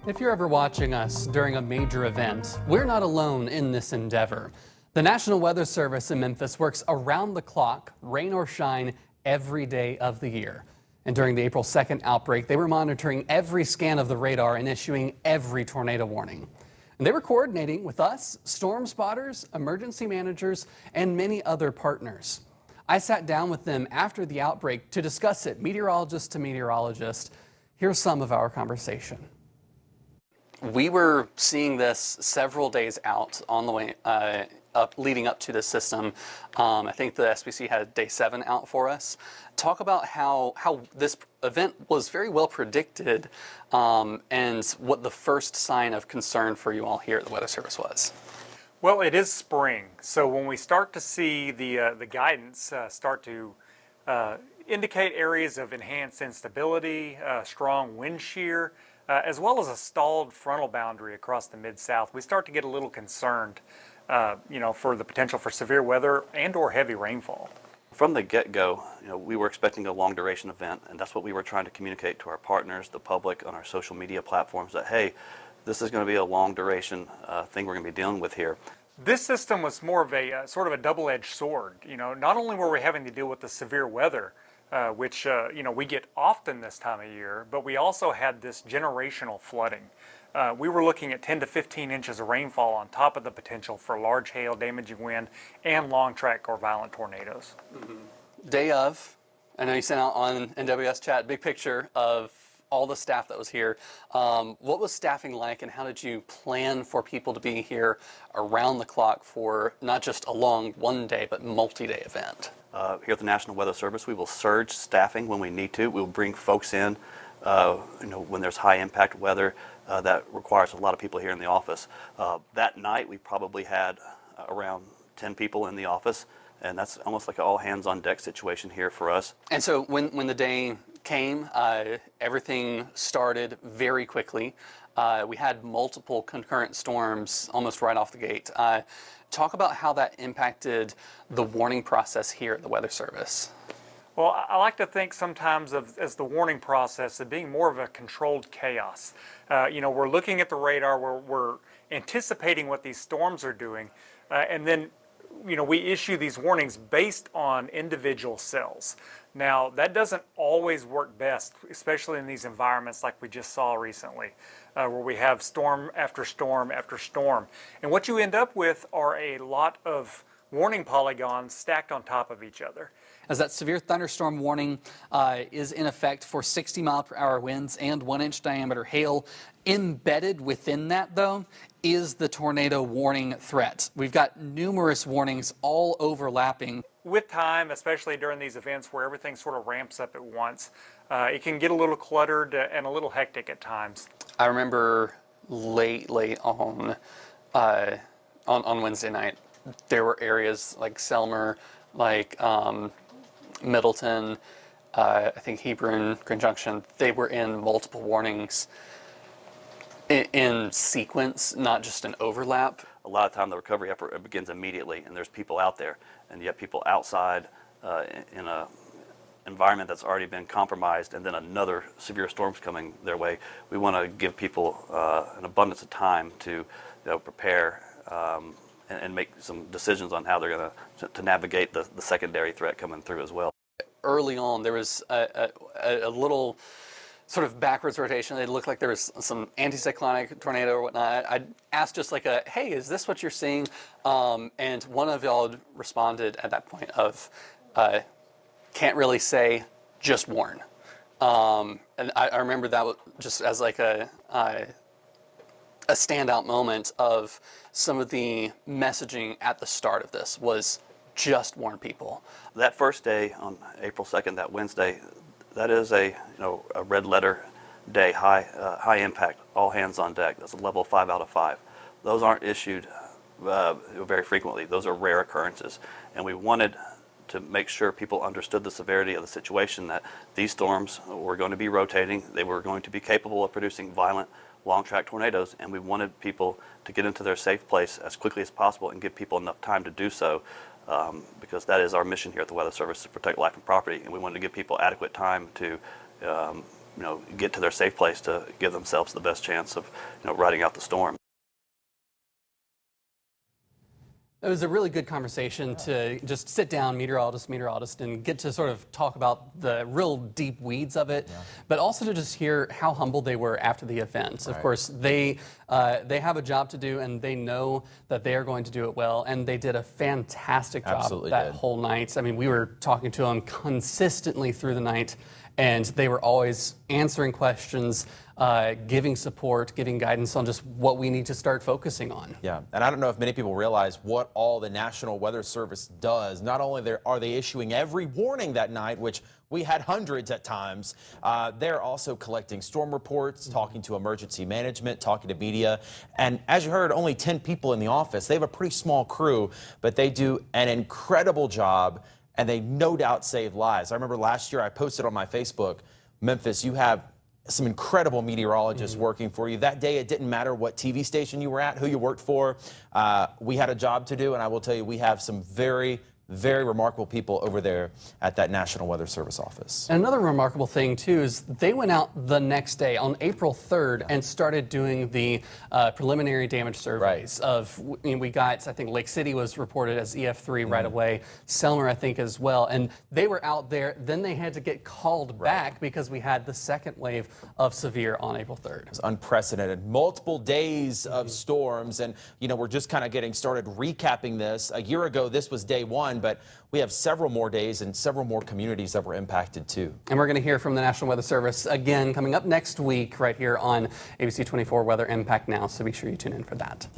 If you're ever watching us during a major event, we're not alone in this endeavor. The National Weather Service in Memphis works around the clock, rain or shine, every day of the year. And during the April 2nd outbreak, they were monitoring every scan of the radar and issuing every tornado warning. And they were coordinating with us, storm spotters, emergency managers, and many other partners. I sat down with them after the outbreak to discuss it, meteorologist to meteorologist. Here's some of our conversation. We were seeing this several days out on the way leading up to this system. I think the SPC had day 7 out for us. Talk about how this event was very well predicted and what the first sign of concern for you all here at the Weather Service was. Well, it is spring, so when we start to see the guidance start to indicate areas of enhanced instability, strong wind shear, as well as a stalled frontal boundary across the Mid-South, we start to get a little concerned, for the potential for severe weather and/or heavy rainfall. From the get-go, we were expecting a long-duration event, and that's what we were trying to communicate to our partners, the public, on our social media platforms, that, hey, this is going to be a long-duration thing we're going to be dealing with here. This system was more of a sort of a double-edged sword. Not only were we having to deal with the severe weather, which we get often this time of year, but we also had this generational flooding. We were looking at 10 to 15 inches of rainfall on top of the potential for large hail, damaging wind, and long track or violent tornadoes. Mm-hmm. Day of, I know you sent out on NWS chat, big picture of all the staff that was here. What was staffing like, and how did you plan for people to be here around the clock for not just a long one-day, but multi-day event? Here at the National Weather Service, we will surge staffing when we need to. We'll bring folks in, when there's high-impact weather that requires a lot of people here in the office. That night, we probably had around 10 people in the office, and that's almost like an all-hands-on-deck situation here for us. And so when the day came, everything started very quickly. We had multiple concurrent storms almost right off the gate. Talk about how that impacted the warning process here at the Weather Service. Well, I like to think sometimes as the warning process of being more of a controlled chaos. We're looking at the radar, we're anticipating what these storms are doing, and then we issue these warnings based on individual cells. Now, that doesn't always work best, especially in these environments like we just saw recently, where we have storm after storm after storm. And what you end up with are a lot of warning polygons stacked on top of each other. As that severe thunderstorm warning is in effect for 60-mile-per-hour winds and 1-inch diameter hail. Embedded within that, though, is the tornado warning threat. We've got numerous warnings all overlapping. With time, especially during these events where everything sort of ramps up at once, it can get a little cluttered and a little hectic at times. I remember late on Wednesday night, there were areas like Selmer, like Middleton, I think Hebron, Conjunction. They were in multiple warnings in sequence, not just an overlap. A lot of time the recovery effort begins immediately, and there's people out there, and yet people outside in an environment that's already been compromised, and then another severe storm's coming their way. We want to give people an abundance of time to prepare and make some decisions on how they're going to navigate the secondary threat coming through as well. Early on, there was a little sort of backwards rotation. It looked like there was some anticyclonic tornado or whatnot. I asked just like hey, is this what you're seeing? And one of y'all responded at that point of, can't really say, just warn. And I remember that just as like a standout moment of some of the messaging at the start of this was just warn people. That first day on April 2nd, that Wednesday, that is a red letter day, high impact, all hands on deck. That's a level 5 out of 5. Those aren't issued very frequently. Those are rare occurrences, and we wanted to make sure people understood the severity of the situation, that these storms were going to be rotating. They were going to be capable of producing violent long track tornadoes, and we wanted people to get into their safe place as quickly as possible and give people enough time to do so, because that is our mission here at the Weather Service, to protect life and property, and we wanted to give people adequate time to get to their safe place to give themselves the best chance of riding out the storm. It was a really good conversation to just sit down, meteorologist, and get to sort of talk about the real deep weeds of it, but also to just hear how humble they were after the event. Of course, they have a job to do, and they know that they are going to do it well, and they did a fantastic job that whole night. I mean, we were talking to them consistently through the night, and they were always answering questions, giving support, giving guidance on just what we need to start focusing on. Yeah, and I don't know if many people realize what all the National Weather Service does. Not only are they issuing every warning that night, which we had hundreds at times, they're also collecting storm reports, talking to emergency management, talking to media. And as you heard, only 10 people in the office. They have a pretty small crew, but they do an incredible job, and they no doubt save lives. I remember last year I posted on my Facebook, Memphis, you have some incredible meteorologists working for you. That day, it didn't matter what TV station you were at, who you worked for. We had a job to do, and I will tell you, we have some very, very remarkable people over there at that National Weather Service office. And another remarkable thing, too, is they went out the next day on April 3rd and started doing the preliminary damage surveys of, we got, I think Lake City was reported as EF3 right away, Selmer, I think, as well. And they were out there. Then they had to get called back because we had the second wave of severe on April 3rd. It was unprecedented. Multiple days of storms. And, we're just kind of getting started recapping this. A year ago, this was day one, but we have several more days and several more communities that were impacted too. And we're going to hear from the National Weather Service again coming up next week right here on ABC 24 Weather Impact Now, so be sure you tune in for that.